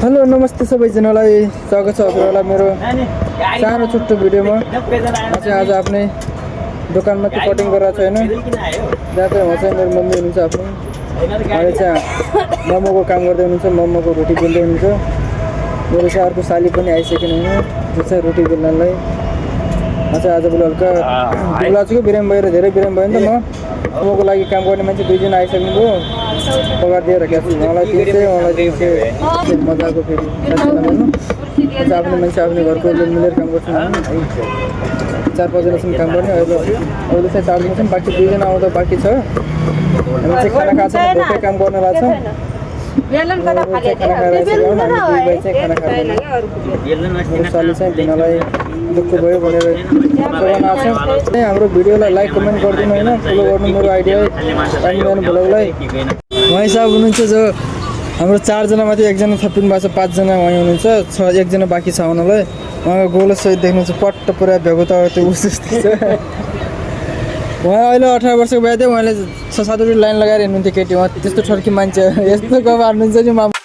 Hello नमस्ते सबैजनालाई स्वागत छ हजुरहरूलाई मेरो सानो छोटो भिडियोमा। म चाहिँ आज आफ्नै दोकानमा त्यो कटिङ गरेर छैन, जहाँ चाहिँ उहाँ चाहिँ मेरो मम्मी हुनुहुन्छ आफ्नो। अहिले चाहिँ मोमोको काम गर्दै हुनुहुन्छ, मोमोको रोटी बेल्दै हुनुहुन्छ। मेरो चाहिँ अर्को साली पनि आइसकेन होइन, जो चाहिँ रोटी बेल्नलाई। म चाहिँ आजभोलि हल्का दुब्ला छु कि बिरामी भएर, धेरै बिरामी भयो नि त। म मोमोको लागि काम गर्ने मान्छे 2 जना आइसक्नुभयो, पगार दिएर राखेको छु। उहाँलाई दिन्छु, उहाँलाई दिन्छु, मजाको फेरि आफ्नो मान्छे आफ्नो घरको मिलेर काम गर्छौँ होइन। 4-5 जनासम्म काम गर्ने। अहिले चाहिँ 4 जनासम्म, बाँकी 2 जना आउँदा बाँकी छ। हामी चाहिँ खाना खाएको छैन, भोकै काम गर्न लाग्छ। साली चाहिँ भिनालाई दुःख भयो भनेर हाम्रो भिडियोलाई लाइक कमेन्ट गरिदिनु होइन, फलो गर्नु मेरो आइडिया पानी ब्लगलाई। उहाँ साहब हुनुहुन्छ जो हाम्रो 4 जना माथि 1 जना थपिनु भएको छ, 5 जना उहाँ हुनुहुन्छ, 1 जना बाँकी छ आउनलाई। उहाँको गोलो सहित देख्नुहुन्छ, पट्ट पुरा भ्यागुता त्यो उस जस्तै छ। उहाँ अहिले 18 वर्षको भए थियो, उहाँले 6-7 वटा लाइन लगाएर हिँड्नुहुन्थ्यो केटी। उहाँ त्यस्तो ठर्की मान्छे, यस्तो गफ हार्नुहुन्छ नि मामा।